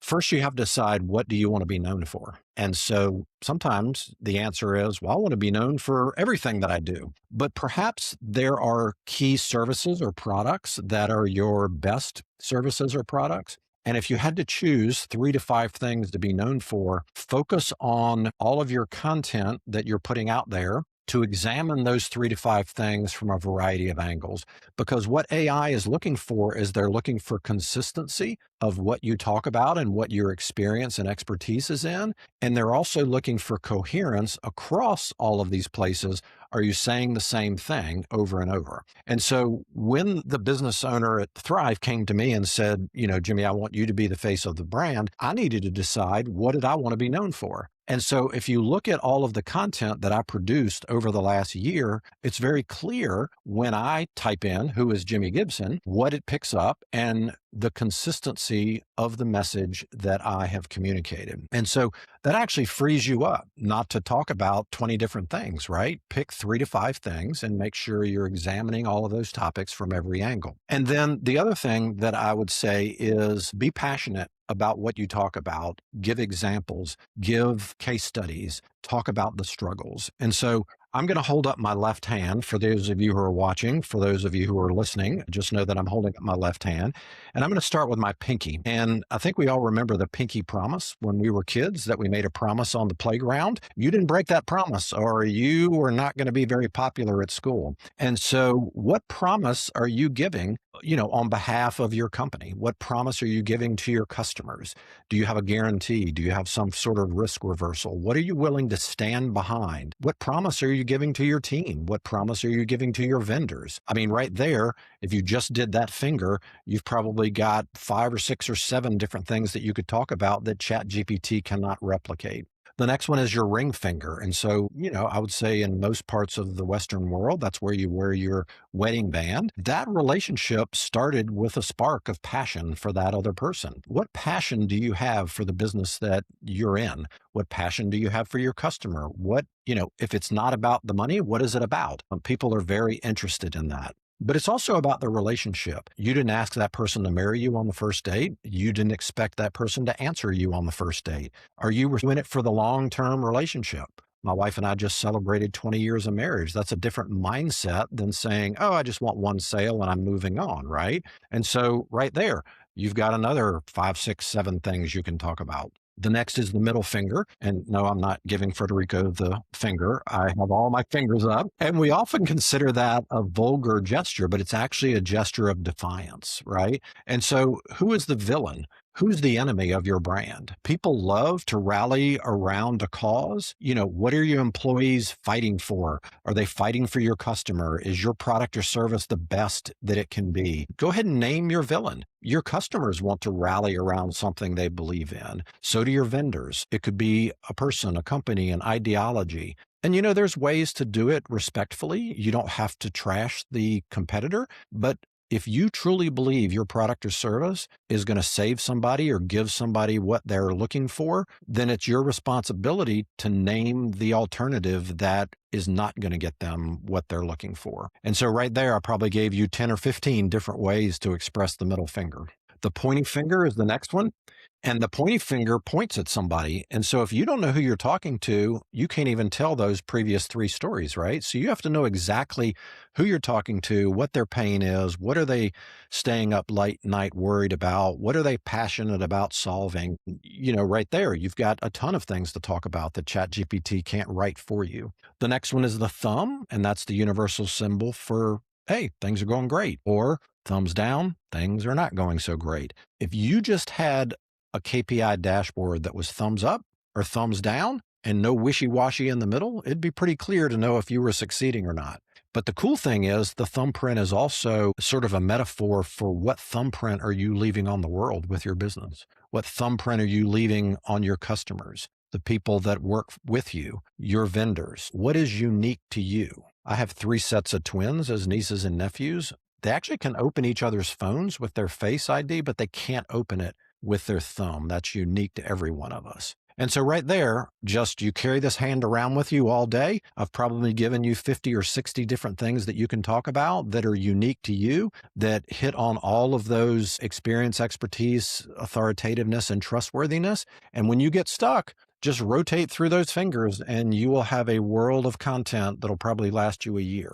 First, you have to decide, what do you want to be known for? And so sometimes the answer is, well, I want to be known for everything that I do. But perhaps there are key services or products that are your best services or products. And if you had to choose 3 to 5 things to be known for, focus on all of your content that you're putting out there to examine those 3 to 5 things from a variety of angles. Because what AI is looking for is they're looking for consistency of what you talk about and what your experience and expertise is in. And they're also looking for coherence across all of these places. Are you saying the same thing over and over? And so when the business owner at Thrive came to me and said, Jimmy, I want you to be the face of the brand, I needed to decide, what did I want to be known for? And so if you look at all of the content that I produced over the last year, it's very clear when I type in who is Jimmy Gibson, what it picks up and the consistency of the message that I have communicated. And so that actually frees you up not to talk about 20 different things, right? Pick 3 to 5 things and make sure you're examining all of those topics from every angle. And then the other thing that I would say is be passionate about what you talk about, give examples, give case studies, talk about the struggles. And so I'm going to hold up my left hand for those of you who are watching. For those of you who are listening, just know that I'm holding up my left hand. And I'm going to start with my pinky. And I think we all remember the pinky promise when we were kids, that we made a promise on the playground. You didn't break that promise, or you were not going to be very popular at school. And so what promise are you giving, on behalf of your company? What promise are you giving to your customers? Do you have a guarantee? Do you have some sort of risk reversal? What are you willing to stand behind? What promise are you giving to your team? What promise are you giving to your vendors? I mean, right there, if you just did that finger, you've probably got 5 or 6 or 7 different things that you could talk about that ChatGPT cannot replicate. The next one is your ring finger. And so, I would say in most parts of the Western world, that's where you wear your wedding band. That relationship started with a spark of passion for that other person. What passion do you have for the business that you're in? What passion do you have for your customer? If it's not about the money, what is it about? People are very interested in that. But it's also about the relationship. You didn't ask that person to marry you on the first date. You didn't expect that person to answer you on the first date. Are you doing it for the long-term relationship? My wife and I just celebrated 20 years of marriage. That's a different mindset than saying, oh, I just want one sale and I'm moving on, right? And so right there, you've got another 5, 6, 7 things you can talk about. The next is the middle finger. And no, I'm not giving Federico the finger. I have all my fingers up. And we often consider that a vulgar gesture, but it's actually a gesture of defiance, right? And so who is the villain? Who's the enemy of your brand? People love to rally around a cause. What are your employees fighting for? Are they fighting for your customer? Is your product or service the best that it can be? Go ahead and name your villain. Your customers want to rally around something they believe in. So do your vendors. It could be a person, a company, an ideology. And there's ways to do it respectfully. You don't have to trash the competitor, but if you truly believe your product or service is going to save somebody or give somebody what they're looking for, then it's your responsibility to name the alternative that is not going to get them what they're looking for. And so right there, I probably gave you 10 or 15 different ways to express the middle finger. The pointing finger is the next one. And the pointing finger points at somebody. And so if you don't know who you're talking to, you can't even tell those previous 3 stories, right? So you have to know exactly who you're talking to, what their pain is, what are they staying up late night worried about, what are they passionate about solving. Right there, you've got a ton of things to talk about that ChatGPT can't write for you. The next one is the thumb, and that's the universal symbol for, hey, things are going great, or thumbs down, things are not going so great. If you just had a KPI dashboard that was thumbs up or thumbs down and no wishy-washy in the middle, it'd be pretty clear to know if you were succeeding or not. But the cool thing is the thumbprint is also sort of a metaphor for what thumbprint are you leaving on the world with your business? What thumbprint are you leaving on your customers, the people that work with you, your vendors? What is unique to you? I have 3 sets of twins as nieces and nephews. They actually can open each other's phones with their Face ID, but they can't open it with their thumb. That's unique to every one of us. And so, right there, just you carry this hand around with you all day. I've probably given you 50 or 60 different things that you can talk about that are unique to you, that hit on all of those experience, expertise, authoritativeness, and trustworthiness. And when you get stuck, just rotate through those fingers and you will have a world of content that'll probably last you a year.